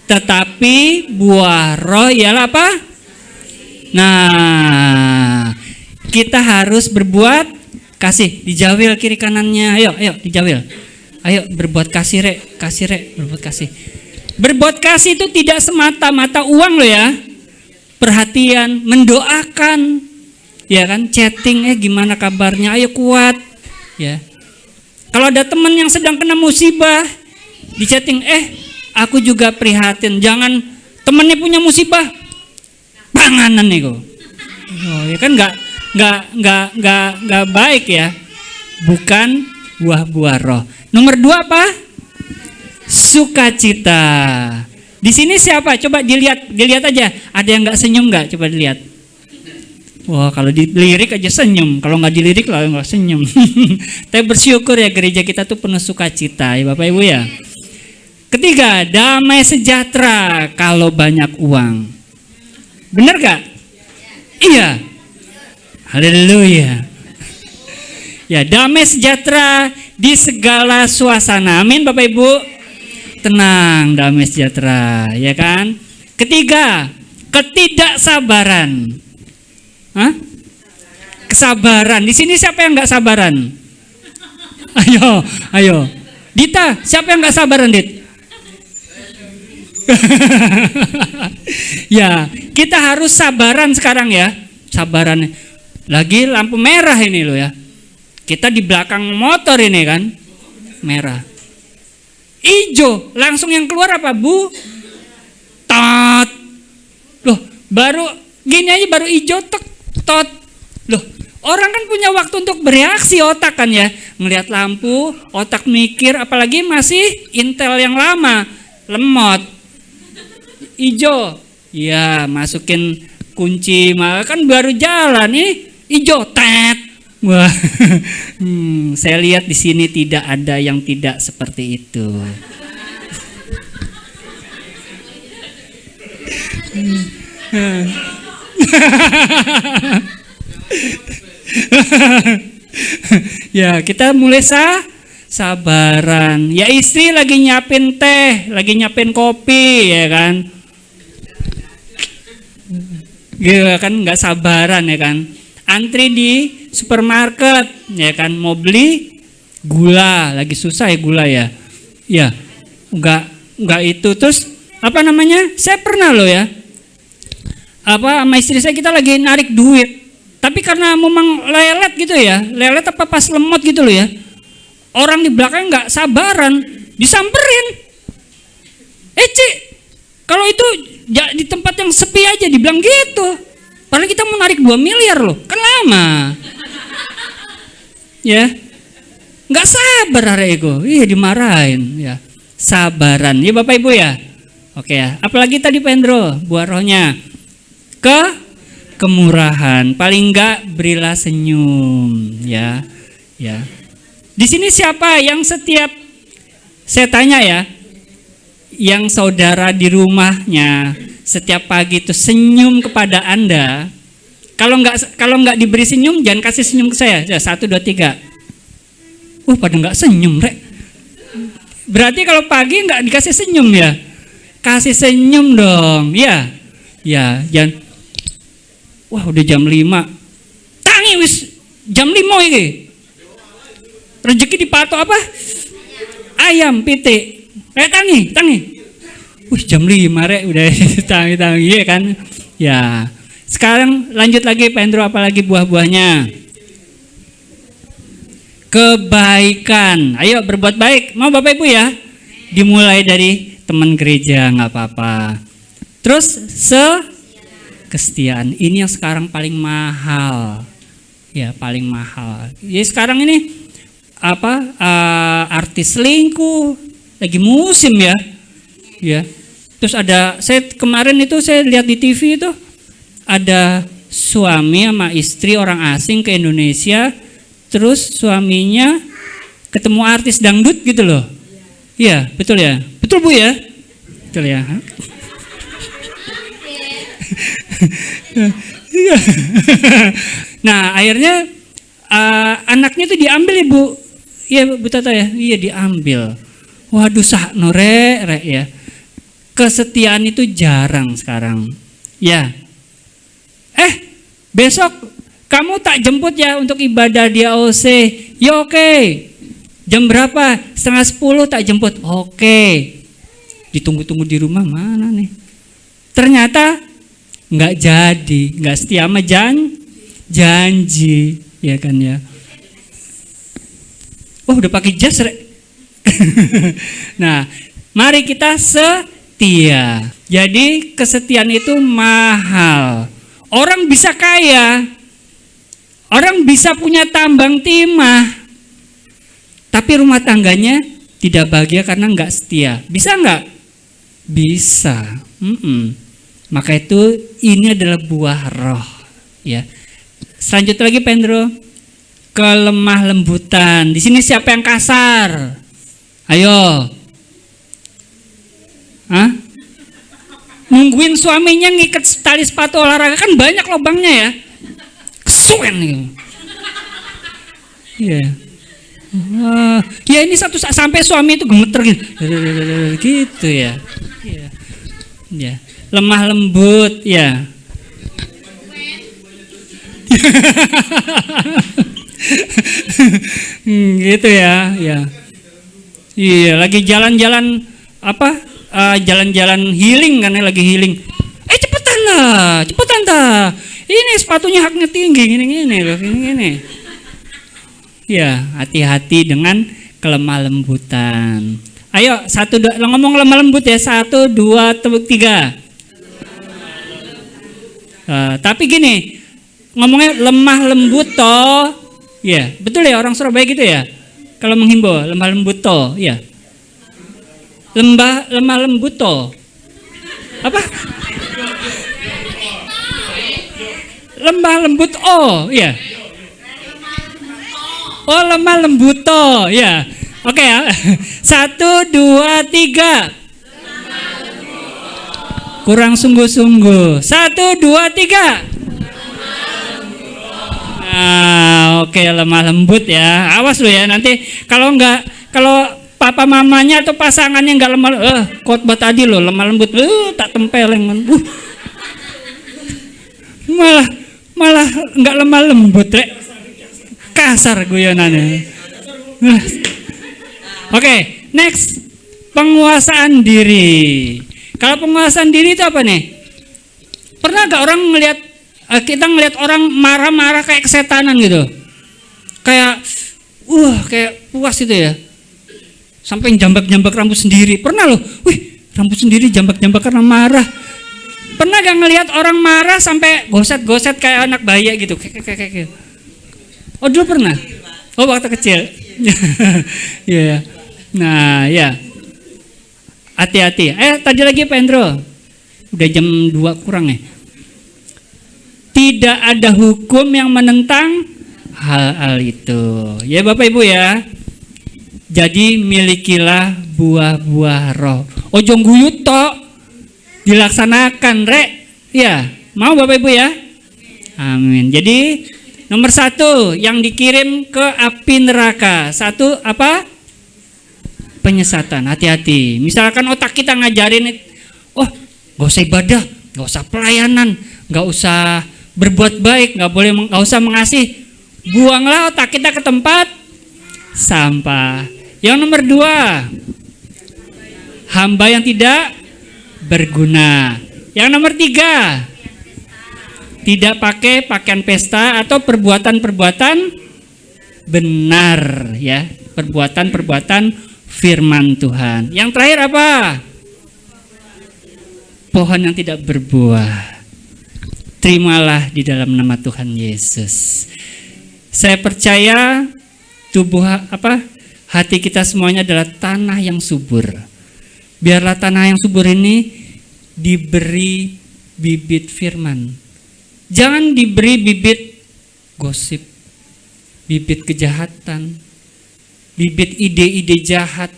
Tetapi buah roh ialah apa? Nah, kita harus berbuat kasih. Dijawil kiri kanannya. Ayo dijawil. Ayo berbuat kasih rek, berbuat kasih. Berbuat kasih itu tidak semata-mata uang loh ya. Perhatian, mendoakan. Ya kan, chatting, gimana kabarnya? Ayo kuat. Ya. Kalau ada teman yang sedang kena musibah, di chatting, aku juga prihatin. Jangan temennya punya musibah, panganan nih kok. Oh, ya kan nggak baik ya. Bukan buah-buah roh. Nomor 2 apa? Sukacita. Di sini siapa? Coba dilihat aja. Ada yang nggak senyum nggak? Coba dilihat. Wah, kalau dilirik aja senyum, kalau nggak dilirik lah nggak senyum. Tapi bersyukur ya gereja kita tuh penuh sukacita ya Bapak Ibu ya. Ketiga, damai sejahtera kalau banyak uang. Benar gak? Iya. Haleluya. Ya, damai sejahtera di segala suasana. Amin Bapak Ibu. Tenang, damai sejahtera, ya kan? Ketiga, ketidaksabaran. Hah? Kesabaran. Di sini siapa yang nggak sabaran? Ayo. Dita, siapa yang nggak sabaran, Dit? Ya, kita harus sabaran sekarang ya. Sabaran. Lagi lampu merah ini loh ya. Kita di belakang motor ini kan, merah. Ijo, langsung yang keluar apa Bu? Tot. Loh, baru gini aja baru ijo tot. Loh, orang kan punya waktu untuk bereaksi otak kan ya. Ngelihat lampu, otak mikir, apalagi masih Intel yang lama, lemot. Ijo, ya masukin kunci, kan baru jalan nih. Ijo, tet. Wah, saya lihat di sini tidak ada yang tidak seperti itu. Ya, kita mulai sabaran. Ya, istri lagi nyiapin teh, lagi nyiapin kopi, ya kan? Gitu kan, nggak sabaran ya kan? Antri di supermarket, ya kan? Mau beli gula, lagi susah ya gula ya. Ya, nggak itu. Terus apa namanya? Saya pernah loh ya. Apa sama istri saya kita lagi narik duit. Tapi karena memang lelet gitu ya, lelet apa pas lemot gitu loh ya. Orang di belakang nggak sabaran, disamperin. Ci, kalau itu di tempat yang sepi aja dibilang gitu. Padahal kita mau narik 2 miliar loh, kan lama. Ya, nggak sabar hari itu, iya dimarahin. Ya, sabaran, ya Bapak Ibu ya. Oke ya, apalagi tadi Pendro, buah rohnya kemurahan, paling enggak berilah senyum, ya. Di sini siapa yang setiap saya tanya ya, yang saudara di rumahnya setiap pagi itu senyum kepada Anda? Kalau enggak diberi senyum, jangan kasih senyum ke saya. 1, 2, 3. Pada enggak senyum, Rek. Berarti kalau pagi enggak dikasih senyum ya? Kasih senyum dong, ya. Ya, jangan. Wah, udah jam 5. Tangi wis jam 5 iki. Rezeki dipatok apa? Ayam pitik. Tangi. Jam 5 Rek, udah tangi ya kan. Ya. Sekarang lanjut lagi Pendro, apalagi buah-buahnya. Kebaikan. Ayo berbuat baik. Mau Bapak Ibu ya? Dimulai dari teman gereja, nggak apa-apa. Terus kesetiaan, ini yang sekarang paling mahal. Ya, paling mahal. Ya sekarang ini artis selingkuh lagi musim ya. Ya. Terus saya kemarin itu saya lihat di TV itu ada suami sama istri orang asing ke Indonesia, terus suaminya ketemu artis dangdut gitu loh. Iya, betul ya? Betul Bu ya? Betul ya? Nah, akhirnya anaknya itu diambil ya Bu. Iya Bu Tata ya? Iya diambil. Waduh sakno Rek ya. Kesetiaan itu jarang sekarang. Ya. Besok kamu tak jemput ya untuk ibadah di AOC. Ya oke. Jam berapa? 9:30 tak jemput. Oke. Ditunggu-tunggu di rumah mana nih? Ternyata nggak jadi, nggak setia sama janji, ya kan ya. Udah pakai jas Rek. Nah, mari kita setia. Jadi kesetiaan itu mahal. Orang bisa kaya, orang bisa punya tambang timah, tapi rumah tangganya tidak bahagia karena nggak setia. Bisa nggak? Bisa. Maka itu ini adalah buah roh. Ya. Selanjutnya lagi Pendro, kelemah lembutan. Di sini siapa yang kasar? Ayo. Nungguin suaminya ngikat tali sepatu olahraga, kan banyak lubangnya ya. Kesuwen nih. Iya. Ya ini satu sampai suami itu gemeter gitu ya. Iya. Ya. Lemah lembut ya. Gitu ya. Iya, lagi jalan-jalan jalan-jalan healing kan ya, lagi healing. Cepetan lah. Ini sepatunya haknya tinggi gini. Ya, hati-hati dengan kelemah lembutan. Ayo, 1, 2, ngomong lemah lembut ya. 1, 2, 3. Tapi gini, ngomongnya lemah lembut toh. Ya, betul ya orang Surabaya gitu ya. Kalau menghimbau lemah lembut toh, ya. Lemah lembut toh. Apa? lemah lembut oh ya. Oh lemah lembuto ya. Oke ya. 1, 2, 3. Kurang sungguh-sungguh. 1, 2, 3. Nah, oke lemah lembut ya. Awas lu ya nanti kalau papa mamanya atau pasangannya nggak lemah, khotbah tadi lo lemah lembut, tak tempeleng, malah nggak lemah lembut, kasar guyonannya. Oke, next penguasaan diri. Kalau penguasaan diri itu apa nih? Pernah gak orang kita ngelihat orang marah-marah kayak kesetanan gitu, kayak puas itu ya, sampai jambak-jambak rambut sendiri. Pernah loh, rambut sendiri jambak-jambak karena marah. Pernah gak ngelihat orang marah sampai goset-goset kayak anak bayi gitu, kayak. Oh dulu pernah. Oh waktu kecil. Ya. Nah ya. Hati-hati. Tadi lagi Pak Endro. Udah jam 2 kurang ya. Tidak ada hukum yang menentang hal itu. Ya Bapak Ibu ya. Jadi milikilah buah-buah roh. Ojo guyut tok. Dilaksanakan rek. Ya, mau Bapak Ibu ya? Amin. Jadi nomor 1 yang dikirim ke api neraka. 1 apa? Penyesatan. Hati-hati. Misalkan otak kita ngajarin, gak usah ibadah, gak usah pelayanan, gak usah berbuat baik, gak usah mengasih. Buanglah otak kita ke tempat sampah. Yang nomor 2, hamba yang tidak berguna. Yang nomor 3, tidak pakai pakaian pesta atau perbuatan benar ya, perbuatan firman Tuhan. Yang terakhir apa? Pohon yang tidak berbuah. Terimalah di dalam nama Tuhan Yesus. Saya percaya hati kita semuanya adalah tanah yang subur. Biarlah tanah yang subur ini diberi bibit firman. Jangan diberi bibit gosip, bibit kejahatan, bibit ide-ide jahat,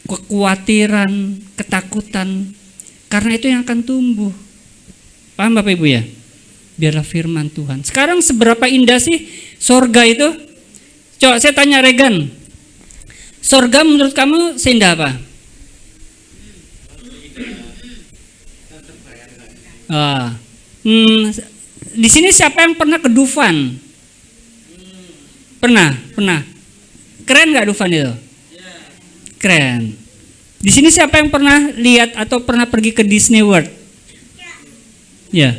kekhawatiran, ketakutan. Karena itu yang akan tumbuh. Paham Bapak Ibu ya? Biarlah firman Tuhan. Sekarang seberapa indah sih sorga itu? Coba saya tanya Regan. Sorga menurut kamu seindah apa? Di sini siapa yang pernah ke Dufan? Pernah. Keren nggak Dufan itu? Keren. Di sini siapa yang pernah lihat atau pernah pergi ke Disney World? Ya.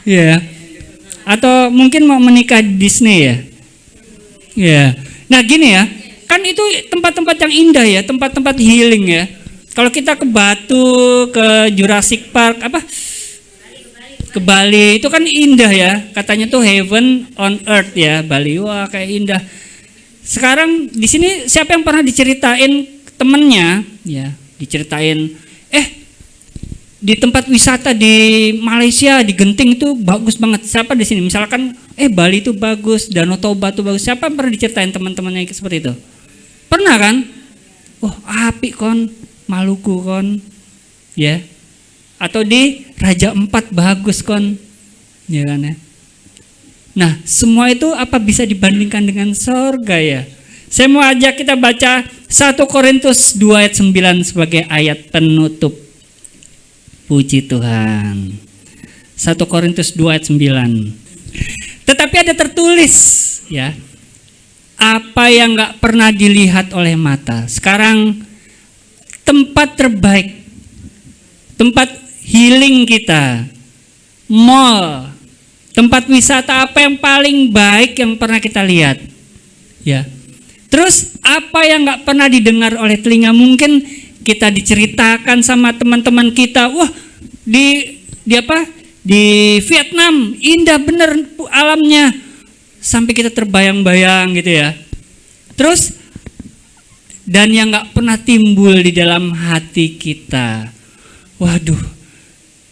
Ya. Atau mungkin mau menikah di Disney ya? Ya. Nah gini ya, kan itu tempat-tempat yang indah ya, tempat-tempat healing ya. Kalau kita ke Batu, ke Jurassic Park, ke Bali, itu kan indah ya. Katanya tuh heaven on earth ya, Bali. Wah kayak indah. Sekarang di sini siapa yang pernah diceritain temennya, ya, diceritain, di tempat wisata di Malaysia di Genting itu bagus banget. Siapa di sini? Misalkan, Bali itu bagus, Danau Toba itu bagus. Siapa yang pernah diceritain teman-temannya seperti itu? Pernah kan? Apik kon, Maluku kon, ya. Atau di Raja Ampat bagus kon, ya kan ya. Nah, semua itu apa bisa dibandingkan dengan sorga ya? Saya mau ajak kita baca 1 Korintus 2 ayat 9 sebagai ayat penutup. Puji Tuhan. 1 Korintus 2 ayat 9. Tetapi ada tertulis ya, apa yang gak pernah dilihat oleh mata. Sekarang tempat terbaik, tempat healing kita, mall, tempat wisata apa yang paling baik yang pernah kita lihat? Ya. Terus apa yang gak pernah didengar oleh telinga? Mungkin kita diceritakan sama teman-teman kita, di Vietnam indah bener alamnya, sampai kita terbayang-bayang gitu ya. Terus dan yang gak pernah timbul di dalam hati kita, waduh,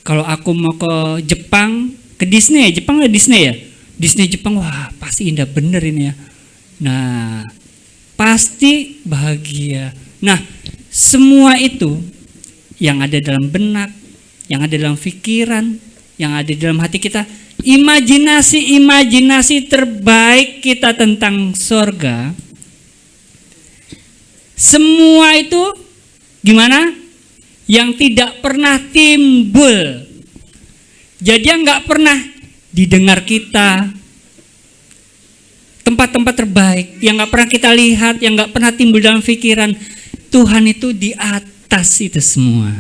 Kalau aku mau ke Jepang, ke Disney, Jepang ada Disney ya? Disney Jepang, wah pasti indah bener ini ya. Nah, pasti bahagia. Nah, semua itu yang ada dalam benak, yang ada dalam pikiran, yang ada dalam hati kita, imajinasi terbaik kita tentang sorga, semua itu gimana? Yang tidak pernah timbul. Jadi yang nggak pernah didengar kita, tempat-tempat terbaik yang nggak pernah kita lihat, yang nggak pernah timbul dalam pikiran, Tuhan itu di atas itu semua.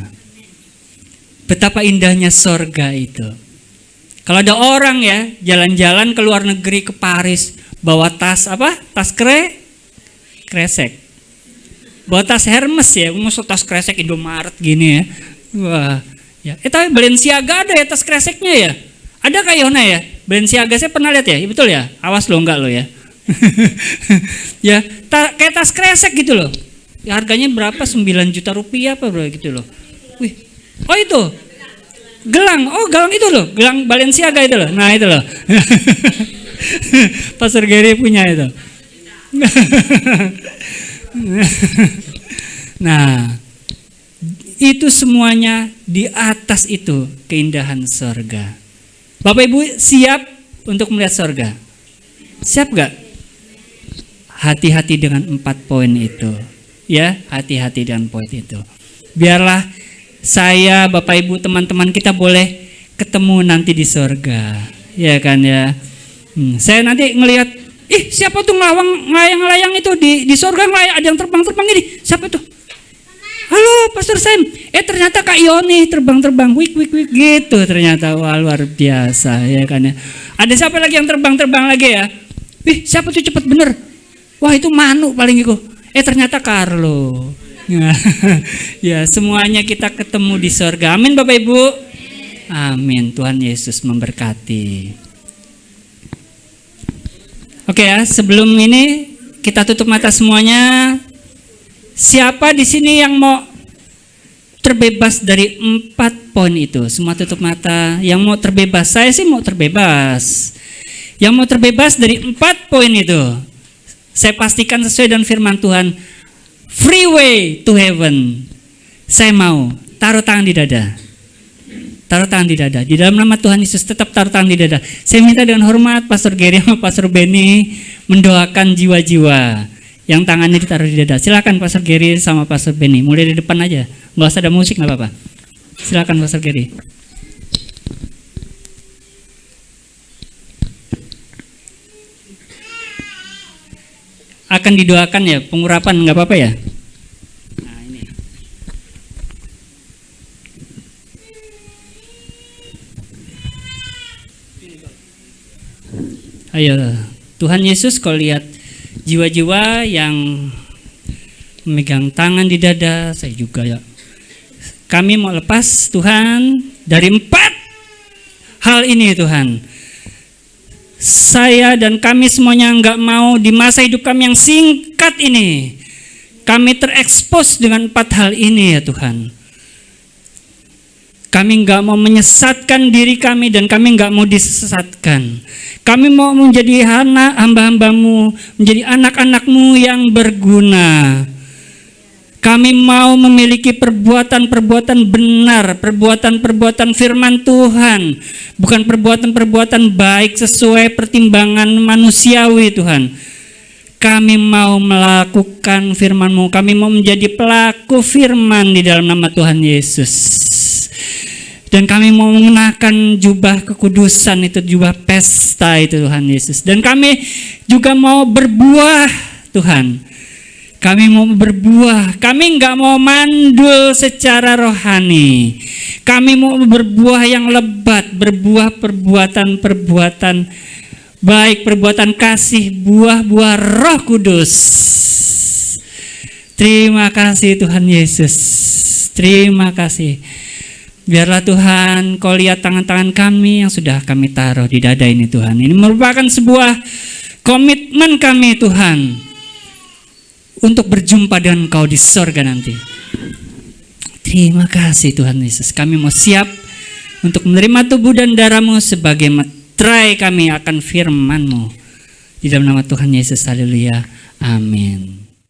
Betapa indahnya sorga itu. Kalau ada orang ya jalan-jalan ke luar negeri, ke Paris, bawa tas apa? Tas kresek. Bawa tas Hermes ya, maksud tas kresek Indomaret gini ya. Wah, ya. Tapi Balenciaga ada ya tas kreseknya ya. Ada Kak Yona ya? Balenciaga saya pernah lihat ya, betul ya? Awas lo enggak lo ya. Ya, kayak tas kresek gitu loh. Ya, harganya berapa? 9 juta rupiah apa bro gitu loh. Wih, oh itu gelang, gelang itu loh, gelang Balenciaga itu loh. Nah itu loh. Pastor Gary punya itu. Nah, itu semuanya di atas itu keindahan sorga. Bapak Ibu siap untuk melihat sorga? Siap gak? Hati-hati dengan 4 poin itu. Ya, hati-hati dengan poin itu. Biarlah saya, Bapak Ibu, teman-teman kita boleh ketemu nanti di sorga. Ya kan ya. Saya nanti ngelihat, siapa tuh ngelayang-layang itu di sorga, ada yang terbang-terbang ini. Siapa tuh? Halo Pastor Sam. Ternyata Kak Yoni terbang-terbang, wik gitu ternyata. Wah, luar biasa ya kan ya. Ada siapa lagi yang terbang-terbang lagi ya? Siapa tuh cepet bener? Wah, itu Manu paling itu. Ternyata Carlo. Ya, semuanya kita ketemu di sorga. Amin Bapak Ibu. Amin. Tuhan Yesus memberkati. Oke ya, sebelum ini kita tutup mata semuanya. Siapa di sini yang mau terbebas dari 4 poin itu? Semua tutup mata. Yang mau terbebas, saya sih mau terbebas. Yang mau terbebas dari 4 poin itu, saya pastikan sesuai dengan firman Tuhan, free way to heaven. Saya mau taruh tangan di dada. Taruh tangan di dada. Di dalam nama Tuhan Yesus tetap taruh tangan di dada. Saya minta dengan hormat Pastor Gary sama Pastor Benny mendoakan jiwa-jiwa yang tangannya ditaruh di dada. Silakan Pastor Gary sama Pastor Benny. Mulai dari depan aja. Nggak usah ada musik, nggak apa-apa. Silakan Pastor Gary. Akan didoakan ya, pengurapan nggak apa-apa ya. Nah ini. Ayo, Tuhan Yesus kalau lihat jiwa-jiwa yang memegang tangan di dada, saya juga ya. Kami mau lepas Tuhan dari 4 hal ini Tuhan. Saya dan kami semuanya nggak mau di masa hidup kami yang singkat ini kami terekspos dengan 4 hal ini ya Tuhan. Kami nggak mau menyesatkan diri kami dan kami nggak mau disesatkan. Kami mau menjadi hamba-hambamu, menjadi anak-anakmu yang berguna. Kami mau memiliki perbuatan-perbuatan benar, perbuatan-perbuatan firman Tuhan, bukan perbuatan-perbuatan baik sesuai pertimbangan manusiawi Tuhan. Kami mau melakukan firman-Mu, kami mau menjadi pelaku firman di dalam nama Tuhan Yesus. Dan kami mau mengenakan jubah kekudusan itu, jubah pesta itu Tuhan Yesus. Dan kami juga mau berbuah Tuhan. Kami mau berbuah, kami nggak mau mandul secara rohani. Kami mau berbuah yang lebat, berbuah perbuatan-perbuatan baik, perbuatan kasih, buah-buah Roh Kudus. Terima kasih Tuhan Yesus. Terima kasih. Biarlah Tuhan Kau lihat tangan-tangan kami yang sudah kami taruh di dada ini Tuhan. Ini merupakan sebuah komitmen kami Tuhan untuk berjumpa dengan Kau di sorga nanti. Terima kasih Tuhan Yesus. Kami mau siap untuk menerima tubuh dan darah-Mu sebagai materai kami akan firman-Mu. Di dalam nama Tuhan Yesus, haleluya, amin.